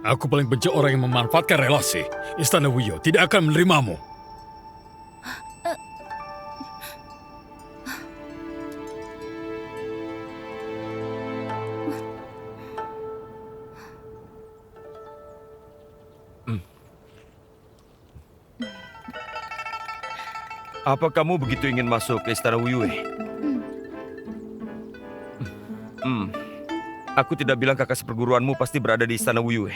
Aku paling benci orang yang memanfaatkan relasi. Istana Wuyo tidak akan menerimamu. Apa kamu begitu ingin masuk ke Istana Wuyue? Aku tidak bilang kakak seperguruanmu pasti berada di Istana Wuyue.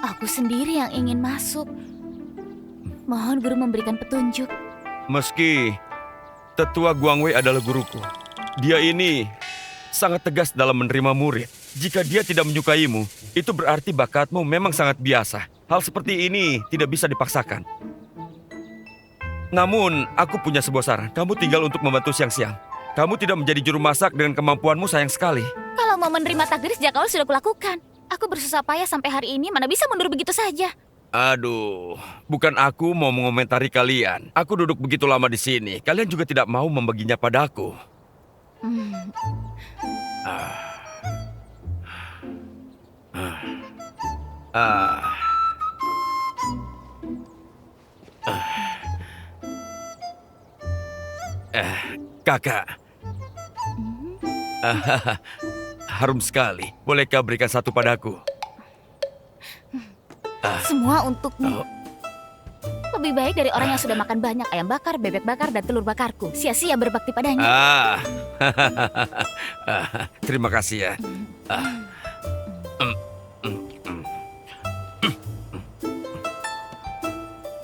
Aku sendiri yang ingin masuk. Mohon guru memberikan petunjuk. Meski tetua Guangwei adalah guruku, dia ini sangat tegas dalam menerima murid. Jika dia tidak menyukaimu, itu berarti bakatmu memang sangat biasa. Hal seperti ini tidak bisa dipaksakan. Namun, aku punya sebuah saran. Kamu tinggal untuk membantu siang-siang. Kamu tidak menjadi juru masak dengan kemampuanmu, sayang sekali. Kalau mau menerima takdir sejak awal sudah kulakukan. Aku bersusah payah sampai hari ini, mana bisa mundur begitu saja. Aduh, bukan aku mau mengomentari kalian. Aku duduk begitu lama di sini. Kalian juga tidak mau membaginya padaku. Kakak. Harum sekali. Bolehkah berikan satu padaku? Semua untukmu. Lebih baik dari orang yang sudah makan banyak ayam bakar, bebek bakar, dan telur bakarku. Sia-sia berbakti padanya. Terima kasih ya.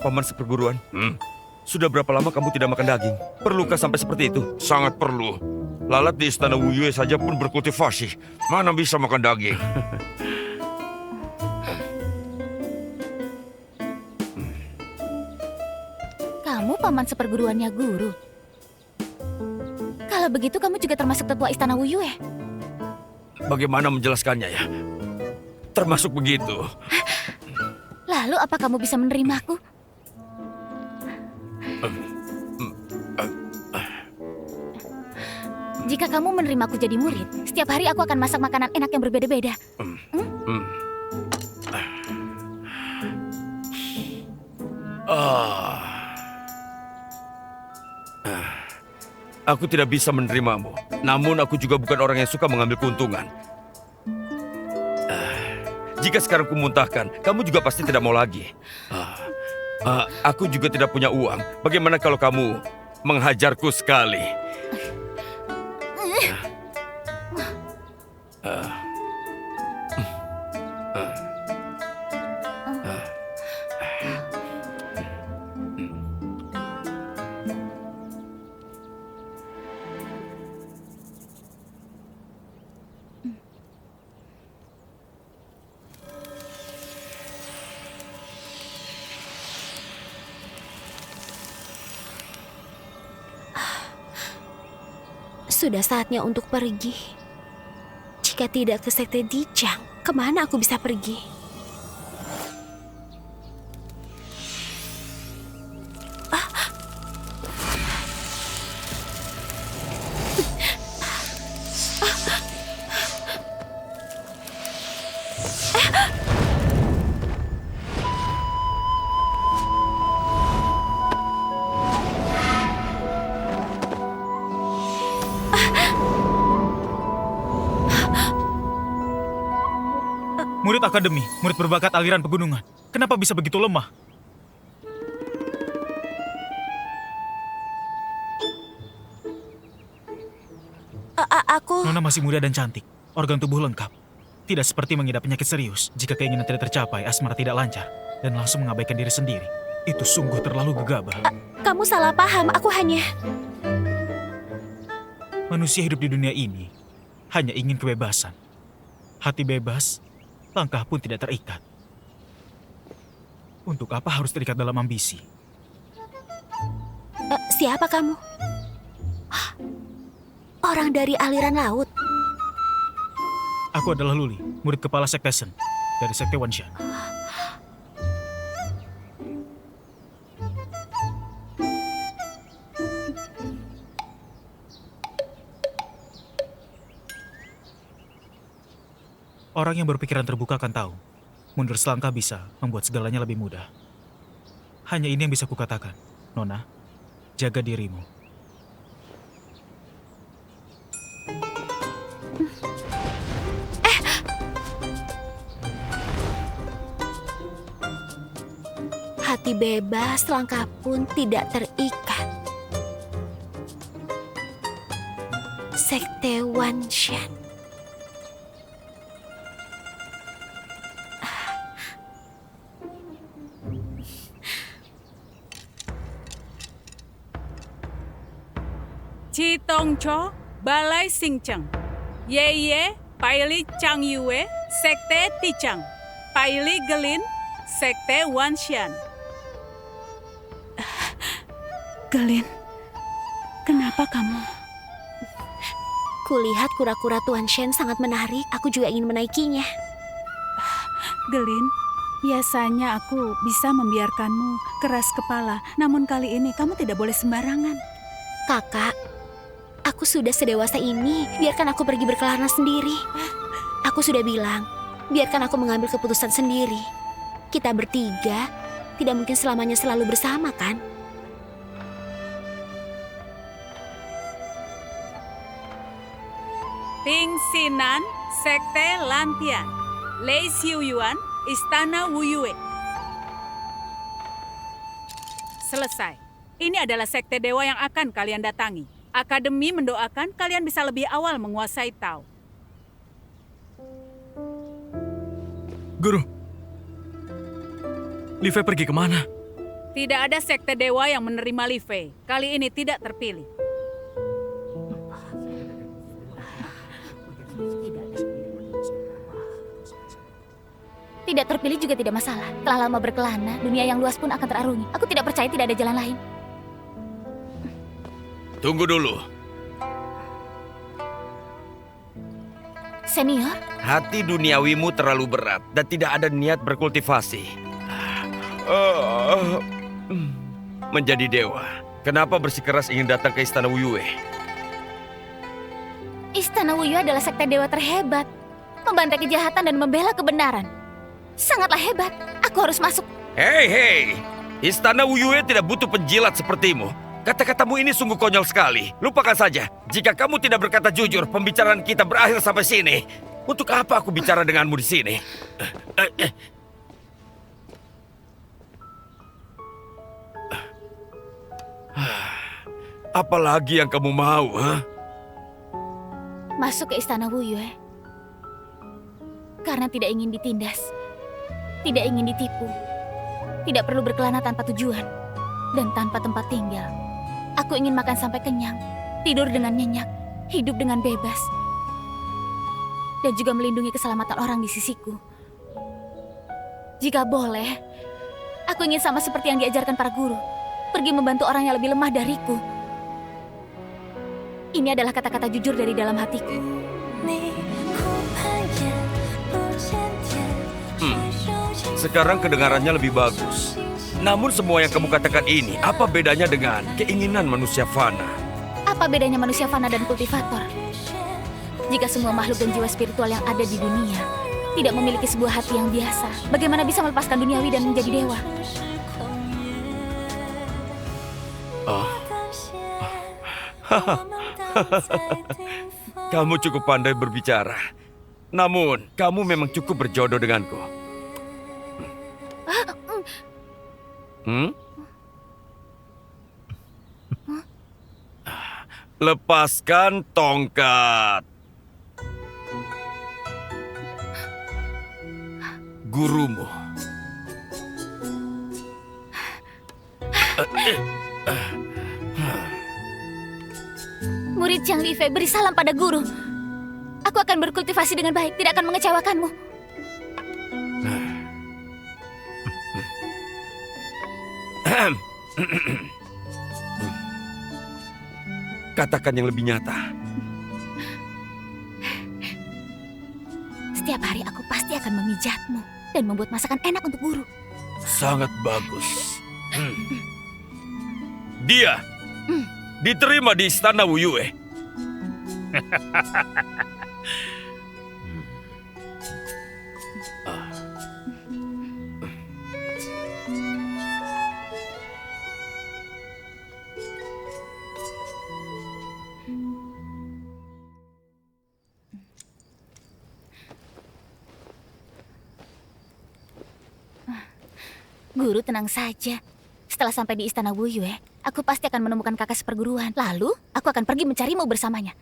Paman seperguruan, sudah berapa lama kamu tidak makan daging? Perlukah sampai seperti itu? Sangat perlu. Lalat di Istana Wuyue saja pun berkultivasi. Mana bisa makan daging? Kamu paman seperguruannya guru. Kalau begitu kamu juga termasuk tetua Istana Wuyue. Bagaimana menjelaskannya ya? Termasuk begitu. Lalu apa kamu bisa menerimaku? Jika kamu menerimaku jadi murid, setiap hari aku akan masak makanan enak yang berbeda-beda. Aku tidak bisa menerimamu. Namun aku juga bukan orang yang suka mengambil keuntungan. Jika sekarang kumuntahkan, kamu juga pasti tidak mau lagi. Aku juga tidak punya uang. Bagaimana kalau kamu menghajarku sekali? Sudah saatnya untuk pergi. Jika tidak ke Sekte Dijang, kemana aku bisa pergi? Murid akademi, murid berbakat aliran pegunungan. Kenapa bisa begitu lemah? Aku... Nona masih muda dan cantik, organ tubuh lengkap. Tidak seperti mengidap penyakit serius. Jika keinginan tidak tercapai, asmara tidak lancar, dan langsung mengabaikan diri sendiri. Itu sungguh terlalu gegabah. Kamu salah paham, aku hanya... Manusia hidup di dunia ini hanya ingin kebebasan. Hati bebas, langkah pun tidak terikat. Untuk apa harus terikat dalam ambisi? Siapa kamu? Orang dari aliran laut. Aku adalah Luli, murid kepala Sekte Shen dari Sekte Wanshan. Orang yang berpikiran terbuka akan tahu Mundur selangkah bisa membuat segalanya lebih mudah. Hanya ini yang bisa kukatakan. Nona, jaga dirimu. Hati bebas, langkah pun tidak terikat. Sekte Wanshan. Chi Tong Cho, Balai Singcheng. Ye Ye, Paili Chang Yue, Sekte Tichang. Paili Gelin, Sekte Wanshan. Gelin, kenapa kamu? Kulihat kura-kura Tuan Shen sangat menarik. Aku juga ingin menaikinya. Gelin, biasanya aku bisa membiarkanmu keras kepala. Namun kali ini kamu tidak boleh sembarangan. Kakak, aku sudah sedewasa ini. Biarkan aku pergi berkelana sendiri. Aku sudah bilang, biarkan aku mengambil keputusan sendiri. Kita bertiga tidak mungkin selamanya selalu bersama, kan? Ting Sinan, Sekte Lantian. Lei Xiu Yuan, Istana Wuyue. Selesai. Ini adalah sekte dewa yang akan kalian datangi. Akademi mendoakan kalian bisa lebih awal menguasai Tao. Guru, Li Fei pergi kemana? Tidak ada sekte dewa yang menerima Li Fei. Kali ini tidak terpilih. Tidak terpilih juga tidak masalah. Telah lama berkelana, dunia yang luas pun akan terarungi. Aku tidak percaya tidak ada jalan lain. Tunggu dulu. Senior, Hati duniawimu terlalu berat dan tidak ada niat berkultivasi. Menjadi dewa, kenapa bersikeras ingin datang ke Istana Wuyue? Istana Wuyue adalah sekte dewa terhebat. Membantai kejahatan dan membela kebenaran. Sangatlah hebat. Aku harus masuk. Hei, Istana Wuyue tidak butuh penjilat sepertimu. Kata-katamu ini sungguh konyol sekali. Lupakan saja. Jika kamu tidak berkata jujur, pembicaraan kita berakhir sampai sini. Untuk apa aku bicara denganmu di sini? Apalagi yang kamu mau, ha? Masuk ke Istana Wuyue. Karena tidak ingin ditindas. Tidak ingin ditipu. Tidak perlu berkelana tanpa tujuan. Dan tanpa tempat tinggal. Aku ingin makan sampai kenyang. Tidur dengan nyenyak. Hidup dengan bebas. Dan juga melindungi keselamatan orang di sisiku. Jika boleh, aku ingin sama seperti yang diajarkan para guru. Pergi membantu orang yang lebih lemah dariku. Ini adalah kata-kata jujur dari dalam hatiku. Sekarang kedengarannya lebih bagus. Namun semua yang kamu katakan ini, apa bedanya dengan keinginan manusia fana? Apa bedanya manusia fana dan kultivator? Jika semua makhluk dan jiwa spiritual yang ada di dunia tidak memiliki sebuah hati yang biasa, bagaimana bisa melepaskan duniawi dan menjadi dewa? Kamu cukup pandai berbicara. Namun, kamu memang cukup berjodoh denganku. Lepaskan tongkat. Gurumu. Murid Jiang Li Fei, beri salam pada guru. Aku akan berkultivasi dengan baik, tidak akan mengecewakanmu. Katakan yang lebih nyata. Setiap hari aku pasti akan memijatmu dan membuat masakan enak untuk guru. Sangat bagus. Dia diterima di Istana Wuyue. Guru, tenang saja. Setelah sampai di Istana Wuyue, aku pasti akan menemukan kakak seperguruan. Lalu, aku akan pergi mencarimu bersamanya.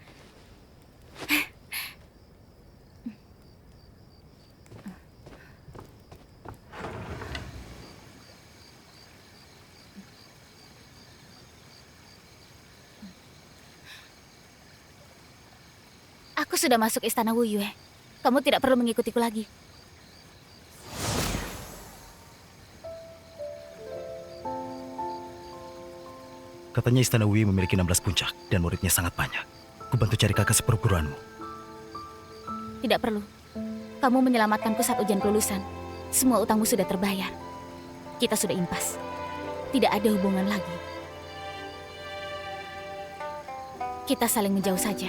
Aku sudah masuk Istana Wuyue. Kamu tidak perlu mengikutiku lagi. Katanya Istana Wuyue memiliki 16 puncak dan muridnya sangat banyak. Kubantu cari kakak seperguruanmu. Tidak perlu. Kamu menyelamatkanku saat ujian kelulusan. Semua utangmu sudah terbayar. Kita sudah impas. Tidak ada hubungan lagi. Kita saling menjauh saja.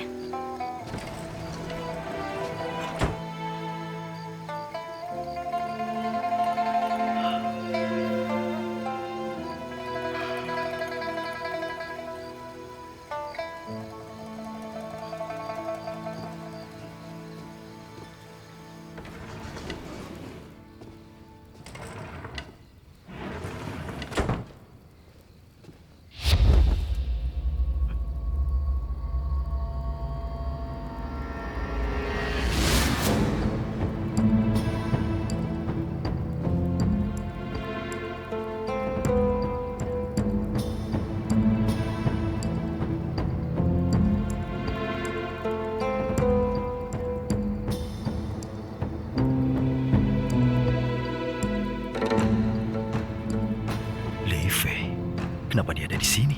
Li Fei, kenapa dia ada di sini?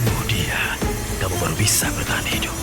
Bunuh dia. Kamu baru bisa bertahan hidup.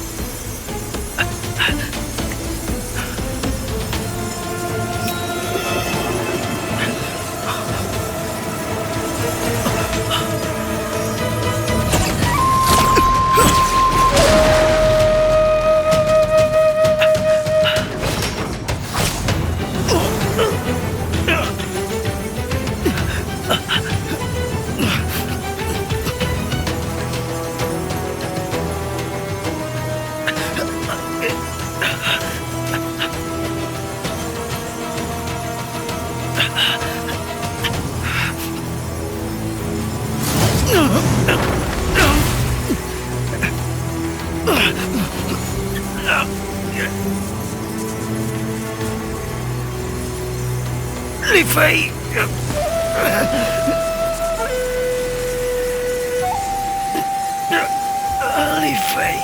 Li Fei. Li Fei.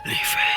Li Fei.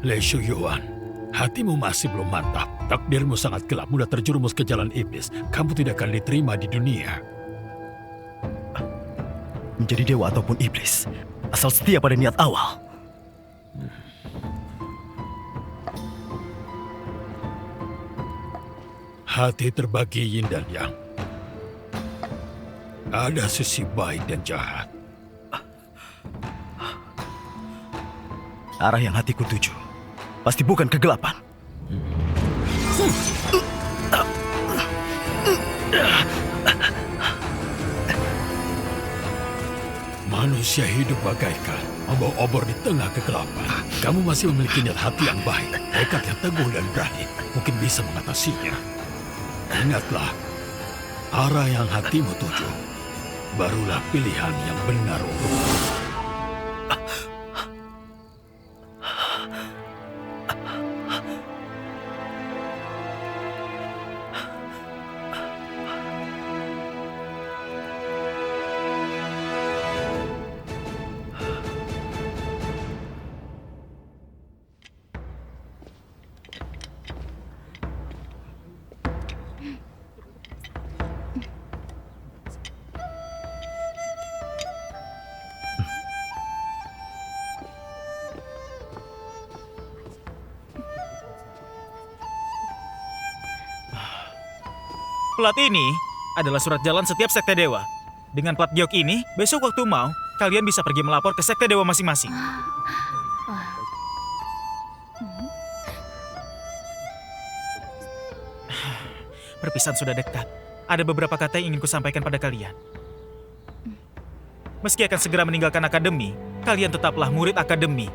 Le Shuyuan, hatimu masih belum mantap. Takdirmu sangat gelap, mudah terjerumus ke jalan iblis. Kamu tidak akan diterima di dunia. Menjadi dewa ataupun iblis, asal setia pada niat awal. Hati terbagi yin dan yang. Ada sisi baik dan jahat. Arah yang hatiku tuju pasti bukan kegelapan. Manusia hidup bagaikan membawa obor di tengah kegelapan. Kamu masih memiliki niat hati yang baik, tekad yang teguh dan berani. Mungkin bisa mengatasinya. Ingatlah, arah yang hatimu tuju, barulah pilihan yang benar untukmu. Plat ini adalah surat jalan setiap sekte dewa. Dengan plat giok ini, besok waktu mau, kalian bisa pergi melapor ke sekte dewa masing-masing. Perpisahan sudah dekat. Ada beberapa kata yang ingin kusampaikan pada kalian. Meski akan segera meninggalkan akademi, kalian tetaplah murid akademi.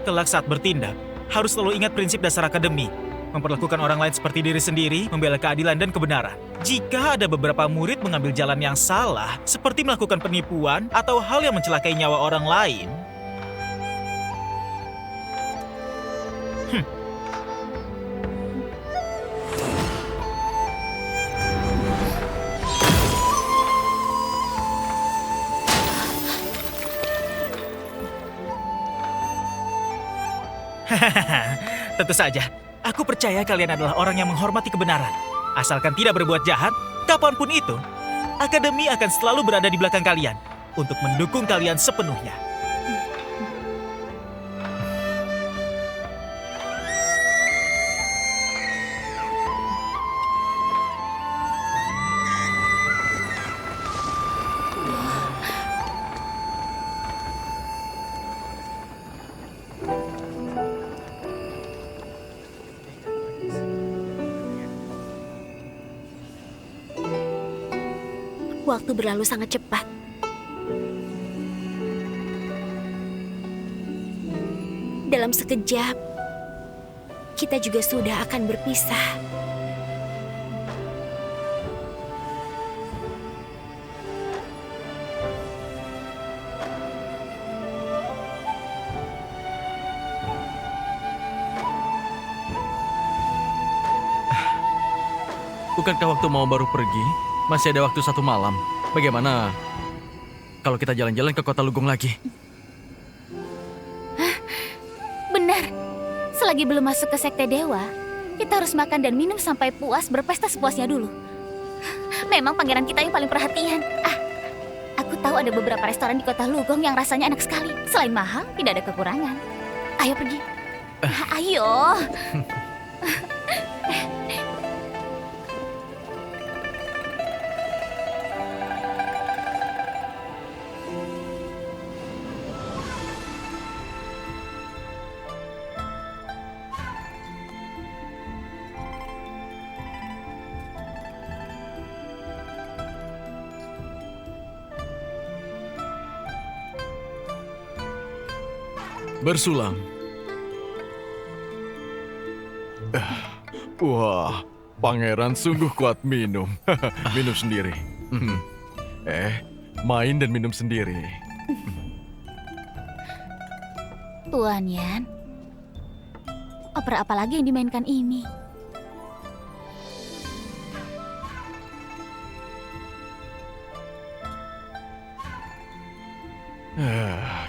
Kelak saat bertindak, harus selalu ingat prinsip dasar akademi. Memperlakukan orang lain seperti diri sendiri, membela keadilan dan kebenaran. Jika ada beberapa murid mengambil jalan yang salah, seperti melakukan penipuan atau hal yang mencelakai nyawa orang lain, tentu saja, aku percaya kalian adalah orang yang menghormati kebenaran. Asalkan tidak berbuat jahat, kapanpun itu, akademi akan selalu berada di belakang kalian untuk mendukung kalian sepenuhnya. Waktu berlalu sangat cepat. Dalam sekejap, kita juga sudah akan berpisah. Bukankah waktu mau baru pergi? Masih ada waktu 1 malam. Bagaimana kalau kita jalan-jalan ke kota Lugong lagi? Benar. Selagi belum masuk ke sekte dewa, kita harus makan dan minum sampai puas, berpesta sepuasnya dulu. Memang pangeran kita yang paling perhatian. Aku tahu ada beberapa restoran di kota Lugong yang rasanya enak sekali. Selain mahal, tidak ada kekurangan. Ayo pergi. Ayo. Bersulang. Wah, pangeran sungguh kuat minum. Minum sendiri. Main dan minum sendiri. Tuan Yan, opera apa lagi yang dimainkan ini?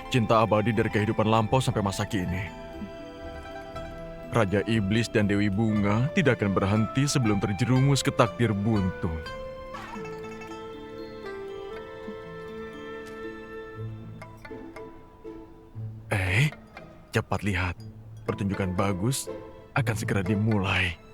Cinta abadi dari kehidupan lampau sampai masa kini. Raja Iblis dan Dewi Bunga tidak akan berhenti sebelum terjerumus ke takdir buntu. Cepat lihat, pertunjukan bagus akan segera dimulai.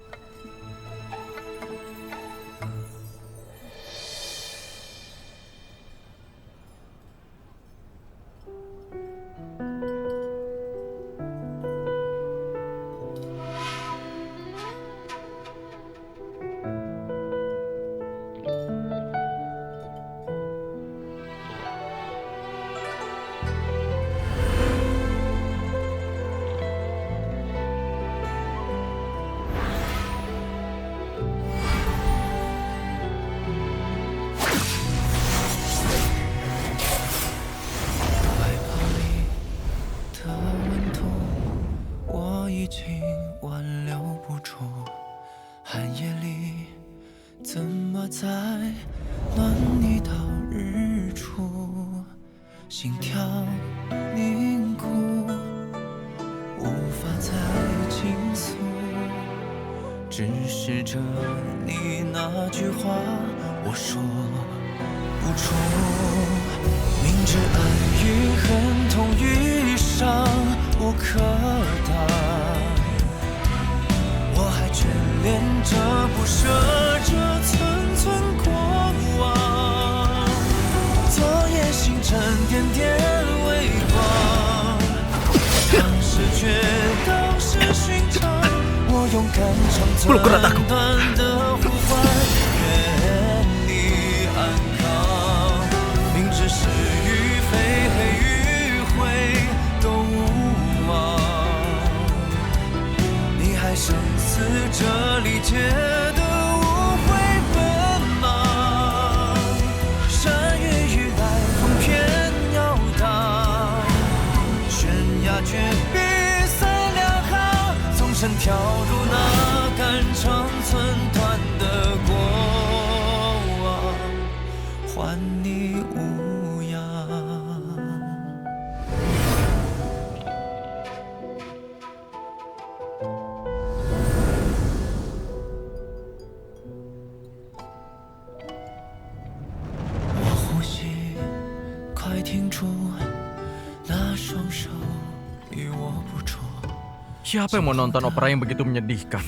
Siapa yang mau nonton opera yang begitu menyedihkan?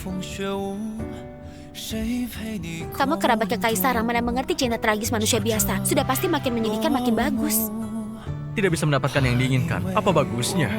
Kamu kerabatnya Kaisar, mana mengerti cinta tragis manusia biasa. Sudah pasti makin menyedihkan makin bagus. Tidak bisa mendapatkan yang diinginkan. Apa bagusnya?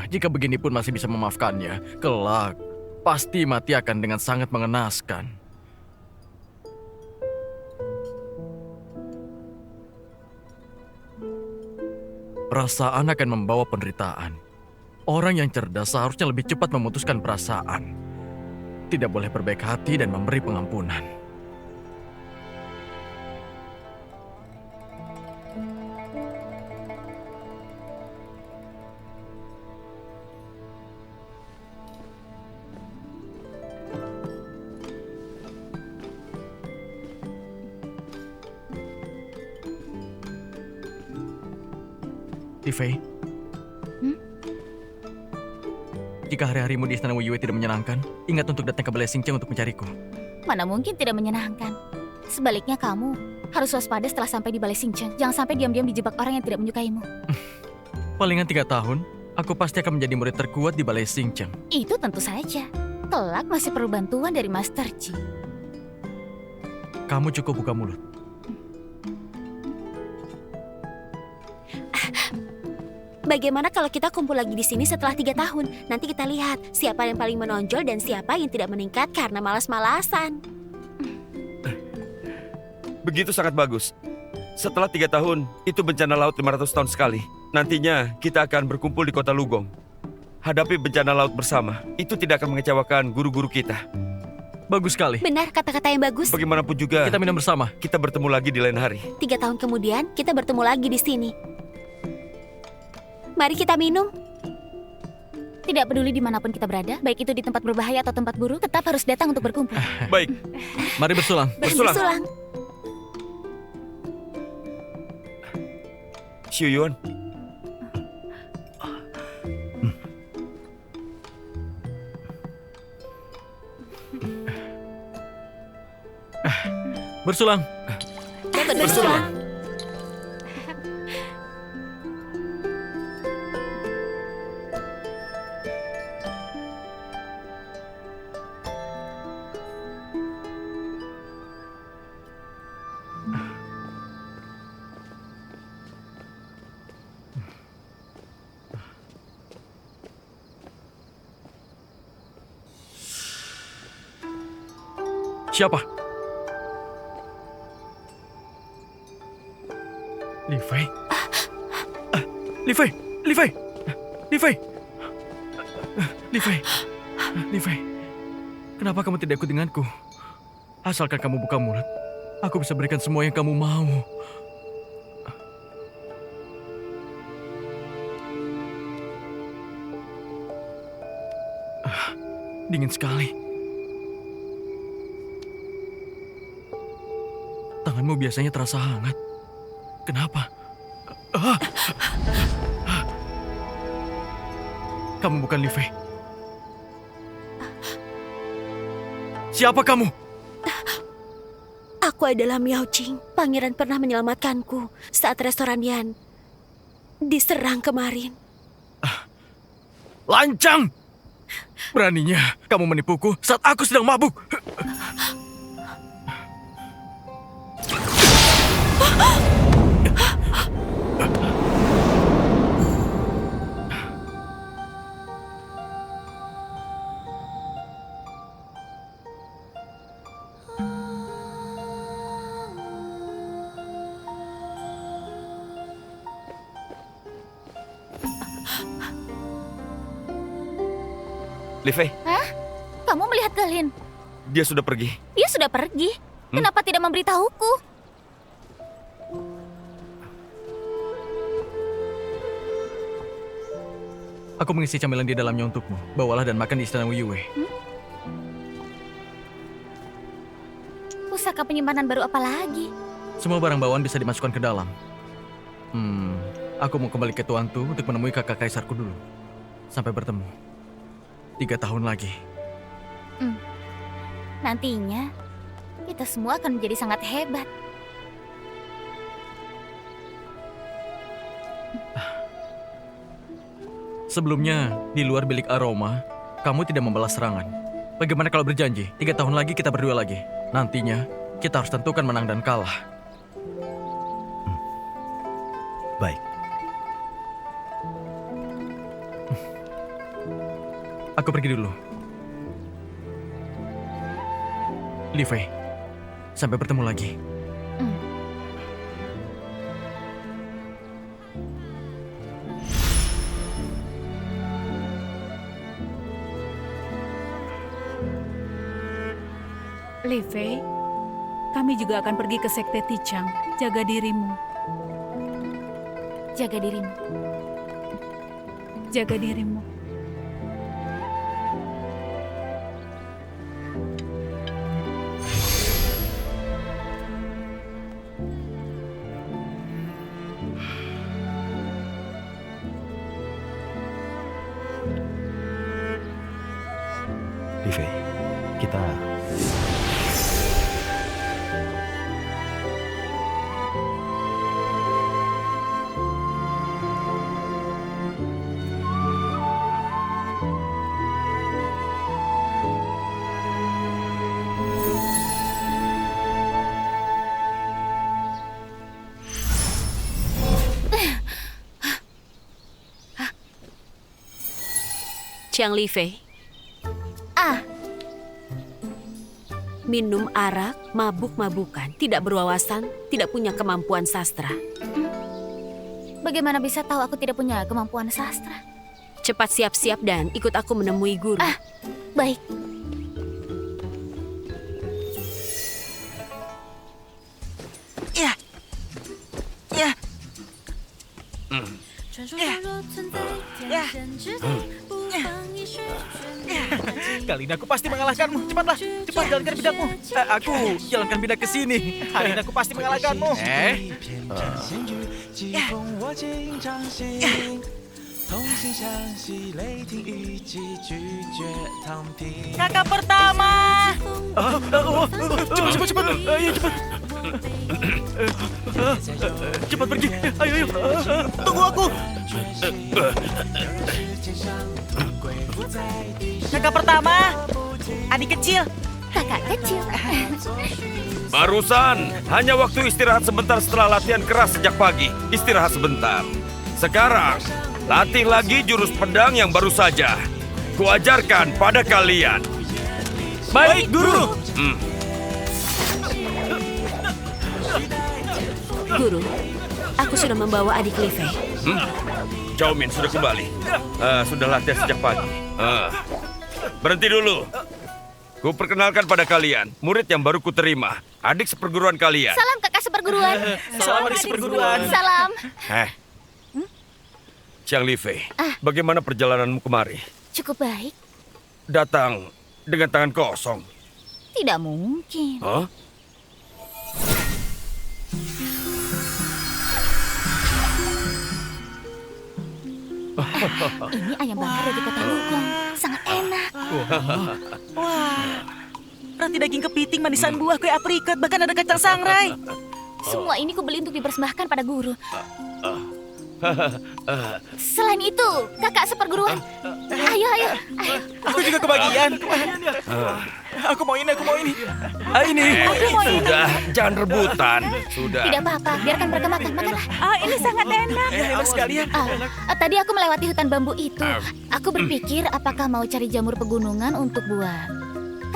Jika begini pun masih bisa memaafkannya, kelak pasti mati akan dengan sangat mengenaskan. Perasaan akan membawa penderitaan. Orang yang cerdas seharusnya lebih cepat memutuskan perasaan. Tidak boleh berbaik hati dan memberi pengampunan. Tifei, jika hari-harimu di Istana Wuyue tidak menyenangkan, ingat untuk datang ke Balai Xingqiang untuk mencariku. Mana mungkin tidak menyenangkan. Sebaliknya kamu harus waspada setelah sampai di Balai Xingqiang. Jangan sampai diam-diam dijebak orang yang tidak menyukaimu. Palingan 3 tahun, aku pasti akan menjadi murid terkuat di Balai Xingqiang. Itu tentu saja. Kelak masih perlu bantuan dari Master Ji. Kamu cukup buka mulut. Bagaimana kalau kita kumpul lagi di sini setelah 3 tahun? Nanti kita lihat siapa yang paling menonjol dan siapa yang tidak meningkat karena malas-malasan. Begitu sangat bagus. Setelah 3 tahun, itu bencana laut 500 tahun sekali. Nantinya kita akan berkumpul di kota Lugong. Hadapi bencana laut bersama. Itu tidak akan mengecewakan guru-guru kita. Bagus sekali. Benar, kata-kata yang bagus. Bagaimanapun juga, Kita minum bersama. kita bertemu lagi di lain hari. 3 tahun kemudian, kita bertemu lagi di sini. Mari kita minum. Tidak peduli dimanapun kita berada, baik itu di tempat berbahaya atau tempat buruk, tetap harus datang untuk berkumpul. Baik, Mari bersulang. bersulang. Xiu Yuan, Bersulang. Bersulang. Siapa? Li Fei. Li Fei. Li Fei. Li Fei. Li Fei. Li Fei. Kenapa kamu tidak ikut denganku? Asalkan kamu buka mulut, aku bisa berikan semua yang kamu mau. Dingin sekali. Tanganmu biasanya terasa hangat. Kenapa? Kamu bukan Li Fei. Siapa kamu? Aku adalah Miao Jing. Pangeran pernah menyelamatkanku saat restoran Yan diserang kemarin. Lancang! Beraninya kamu menipuku saat aku sedang mabuk. Li Fei, Hah? Kamu melihat Galin? dia sudah pergi. Dia sudah pergi. Kenapa tidak memberitahuku? Aku mengisi camilan di dalamnya untukmu. Bawalah dan makan di Istana Wuyue. Pusaka penyimpanan baru apa lagi? Semua barang bawaan bisa dimasukkan ke dalam. Aku mau kembali ke Tuantu untuk menemui kakak kaisarku dulu. Sampai bertemu. 3 tahun lagi. Nantinya, kita semua akan menjadi sangat hebat. Sebelumnya, di luar bilik aroma, kamu tidak membalas serangan. Bagaimana kalau berjanji, 3 tahun lagi kita berdua lagi. Nantinya, kita harus tentukan menang dan kalah. Baik. Aku pergi dulu. Li Fei, sampai bertemu lagi. Li Fei, kami juga akan pergi ke Sekte Tichang. Jaga dirimu. Jaga dirimu. Jaga dirimu. Li Fei, kita... Chiang Li Fei. Minum arak, mabuk-mabukan, tidak berwawasan, tidak punya kemampuan sastra. Bagaimana bisa tahu aku tidak punya kemampuan sastra? Cepat siap-siap dan ikut aku menemui guru. Baik. Ya. Ya. Kali ini aku pasti mengalahkanmu. Cepatlah, cepat jalankan bidakmu. Aku jalankan bidak ke sini. Hari ini aku pasti mengalahkanmu. Kakak pertama. Cepat. Ayo cepat. Cepat pergi. Ayo. Tunggu aku. Kakak pertama. Adik kecil. Kakak kecil. Barusan, hanya waktu istirahat sebentar setelah latihan keras sejak pagi. Istirahat sebentar. Sekarang, latih lagi jurus pedang yang baru saja kuajarkan pada kalian. Baik, Guru. Guru, aku sudah membawa adik Li Fei. Zhao Min sudah kembali. Sudah latihan sejak pagi. Berhenti dulu. Ku perkenalkan pada kalian, murid yang baru kuterima, adik seperguruan kalian. Salam kakak seperguruan. Salam adik seperguruan. Salam. Chiang Li Fei, bagaimana perjalananmu kemari? Cukup baik. Datang dengan tangan kosong. Tidak mungkin. Hah? Ini ayam bakar dari kota Lugong. Sangat enak. Roti daging kepiting, manisan buah, kue aprikot, bahkan ada kacang sangrai. Semua ini kubeli untuk dipersembahkan pada guru. Selain itu, kakak seperguruan. Ayo. Aku juga kebagian. Aku mau ini. Ini. Sudah, jangan rebutan. Sudah. Tidak apa-apa, biarkan mereka makan. Makanlah. Ini sangat enak. Enak sekalian. Tadi aku melewati hutan bambu itu. Aku berpikir apakah mau cari jamur pegunungan untuk buat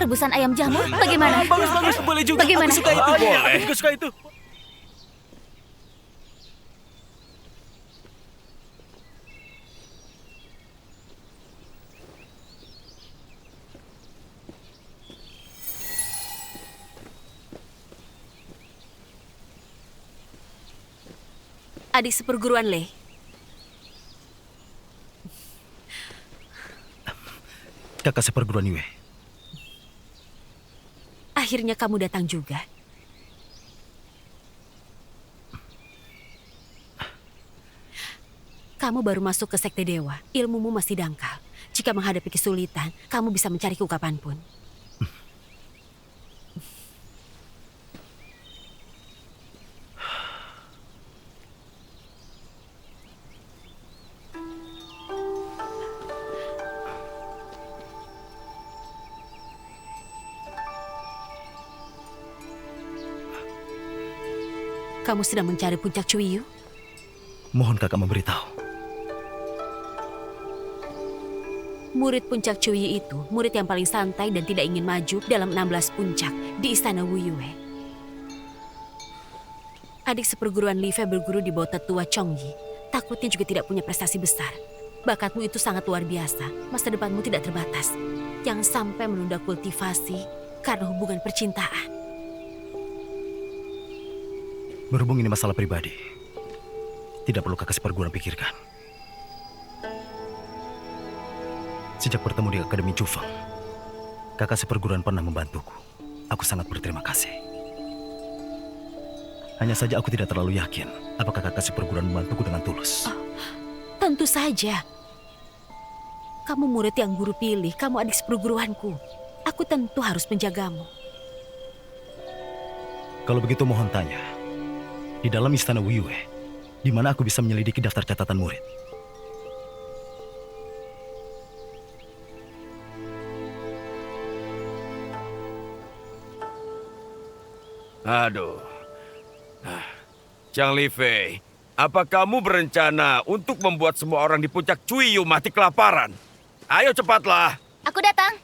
rebusan ayam jamur. Bagaimana? Bagus. Boleh juga. Bagaimana? Aku suka itu. Boleh. Aku juga suka itu. Adik seperguruan Le. Kakak seperguruan Yue. Akhirnya kamu datang juga. Kamu baru masuk ke Sekte Dewa. Ilmumu masih dangkal. Jika menghadapi kesulitan, kamu bisa mencariku kapanpun. Kamu sedang mencari puncak Cuiyu? Mohon kakak memberitahu. Murid puncak Cuyi itu murid yang paling santai dan tidak ingin maju dalam 16 puncak di istana Wuyue. Adik seperguruan Li Fei berguru di bawah tetua Chongyi. Takutnya juga tidak punya prestasi besar. Bakatmu itu sangat luar biasa. Masa depanmu tidak terbatas. Jangan sampai menunda kultivasi karena hubungan percintaan. Berhubung ini masalah pribadi, tidak perlu kakak seperguruan pikirkan. Sejak bertemu di Akademi Jufeng, kakak seperguruan pernah membantuku. Aku sangat berterima kasih. Hanya saja aku tidak terlalu yakin apakah kakak seperguruan membantuku dengan tulus. Tentu saja. Kamu murid yang guru pilih, kamu adik seperguruanku. Aku tentu harus menjagamu. Kalau begitu mohon tanya, di dalam istana Wuyue, di mana aku bisa menyelidiki daftar catatan murid? Aduh. Chang Li Fei, apa kamu berencana untuk membuat semua orang di puncak Cuiyu mati kelaparan? Ayo cepatlah. Aku datang.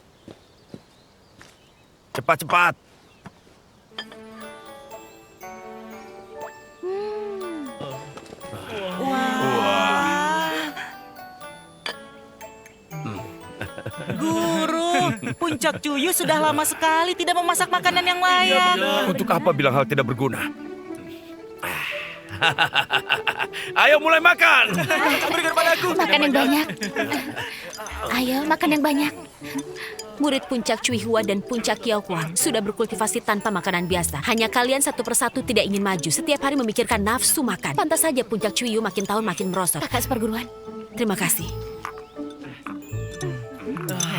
Cepat-cepat. Guru, puncak Cuyu sudah lama sekali tidak memasak makanan yang layak. Untuk apa bilang hal tidak berguna? Ayo mulai makan. Berikan padaku. Makan yang banyak. Ayo, makan yang banyak. Murid puncak Cui Hua dan puncak Kiaokuang sudah berkultivasi tanpa makanan biasa. Hanya kalian satu persatu tidak ingin maju. Setiap hari memikirkan nafsu makan. Pantas saja puncak Cuiyu makin tahun makin merosot. Kakak seperguruan. Terima kasih.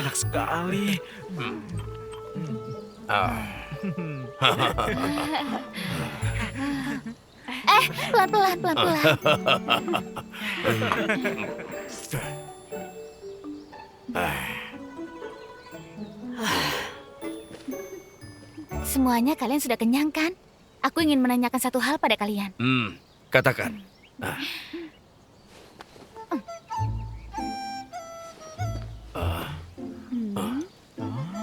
Enak sekali. Pelan-pelan, pelan-pelan. Semuanya kalian sudah kenyang kan? Aku ingin menanyakan satu hal pada kalian. Katakan.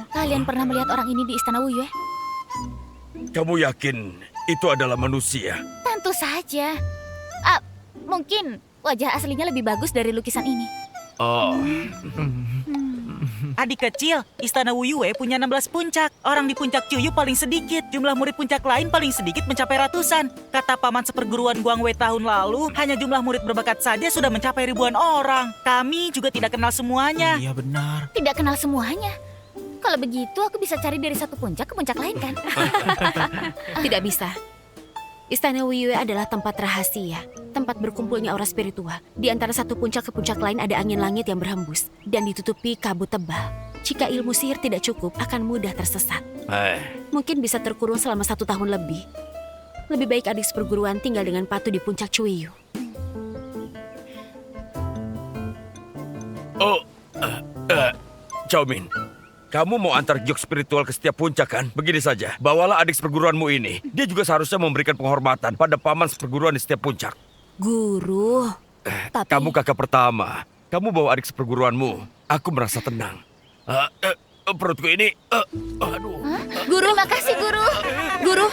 Kalian pernah melihat orang ini di istana Wuyue? Kamu yakin itu adalah manusia? Tentu saja. Mungkin wajah aslinya lebih bagus dari lukisan ini. Oh, Adik kecil, istana Wuyue punya 16 puncak. Orang di puncak Cuyu paling sedikit. Jumlah murid puncak lain paling sedikit mencapai ratusan. Kata paman seperguruan Guangwei tahun lalu, hanya jumlah murid berbakat saja sudah mencapai ribuan orang. Kami juga tidak kenal semuanya. Iya benar. Tidak kenal semuanya. Kalau begitu aku bisa cari dari satu puncak ke puncak lain kan? Tidak bisa. Istana Wuyue adalah tempat rahasia, tempat berkumpulnya aura spiritual. Di antara satu puncak ke puncak lain ada angin langit yang berhembus dan ditutupi kabut tebal. Jika ilmu sihir tidak cukup, akan mudah tersesat. Mungkin bisa terkurung selama 1 tahun lebih. Lebih baik adik seperguruan tinggal dengan Patu di puncak Cuiyu. Chow Min. Kamu mau antar giok spiritual ke setiap puncak kan? Begini saja, bawalah adik seperguruanmu ini. Dia juga seharusnya memberikan penghormatan pada paman seperguruan di setiap puncak. Guru, tapi... Kamu kakak pertama. Kamu bawa adik seperguruanmu. Aku merasa tenang. Perutku ini... aduh. Guru, terima kasih guru. Guru.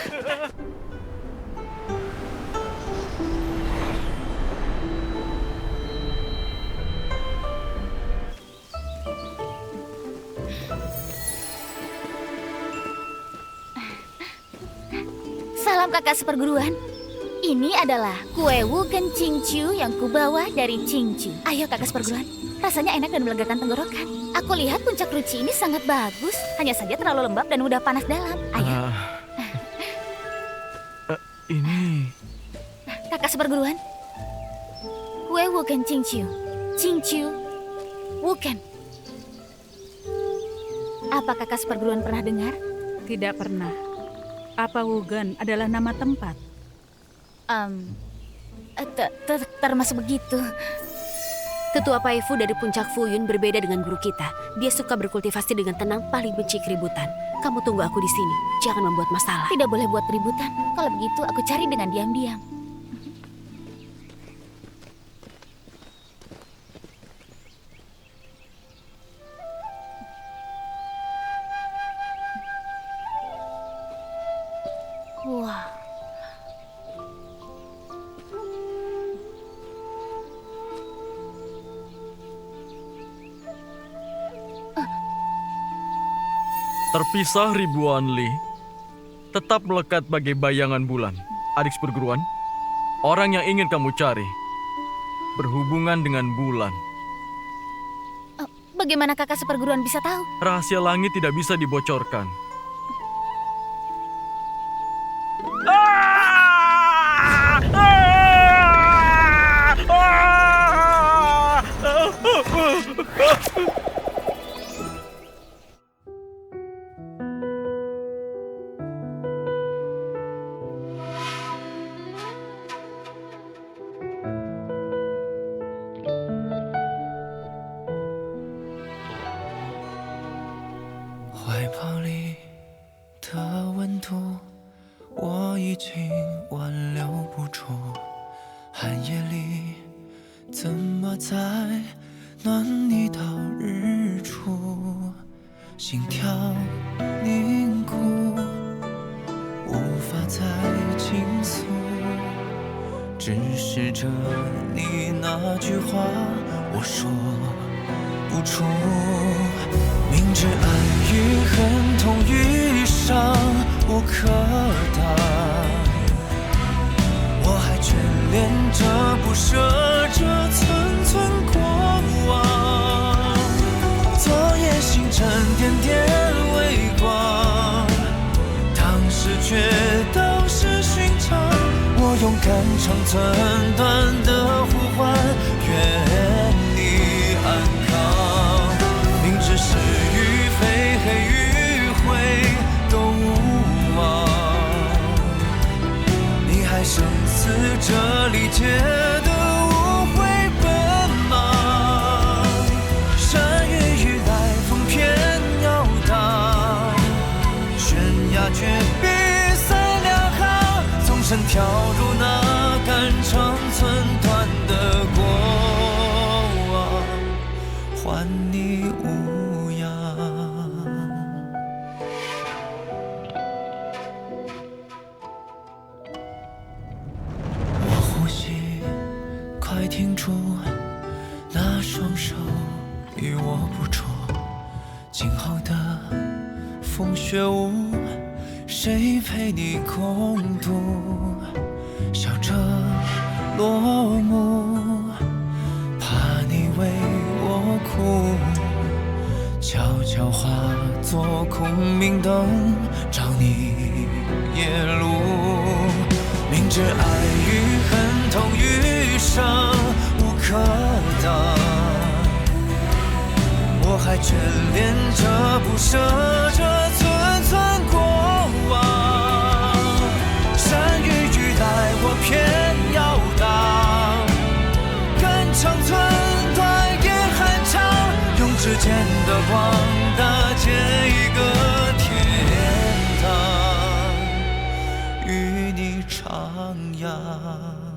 Salam kakak seperguruan. Ini adalah kue Wugen Qingqiu yang kubawa dari Qingqiu. Ayo kakak seperguruan, rasanya enak dan melegakan tenggorokan. Aku lihat puncak Ruci ini sangat bagus, hanya saja terlalu lembab dan mudah panas dalam. Ayo. Ini... Kakak seperguruan, kue Wugen Qingqiu. Qingqiu Wugen. Apa kakak seperguruan pernah dengar? Tidak pernah. Apa Wugen adalah nama tempat? Termasuk begitu. Tetua Paifu dari puncak Fuyun berbeda dengan guru kita. Dia suka berkultivasi dengan tenang, paling benci keributan. Kamu tunggu aku di sini. Jangan membuat masalah. Tidak boleh buat keributan. Kalau begitu aku cari dengan diam-diam. Wah. Terpisah ribuan li, tetap melekat bagai bayangan bulan. Adik seperguruan, orang yang ingin kamu cari berhubungan dengan bulan. Bagaimana kakak seperguruan bisa tahu? Rahasia langit tidak bisa dibocorkan.跳入那肝肠寸断的过往，还你无恙。我呼吸，快停住，那双手与我捕捉，今后的风雪舞，谁陪你共度？笑着落幕，怕你为我哭，悄悄化作空明灯，照你夜路。明知爱与恨同余生无可等，我还眷恋着不舍着寸寸过往。山雨欲来我偏要挡，肝肠寸断夜寒长，用指尖的光搭建一个天堂，与你徜徉。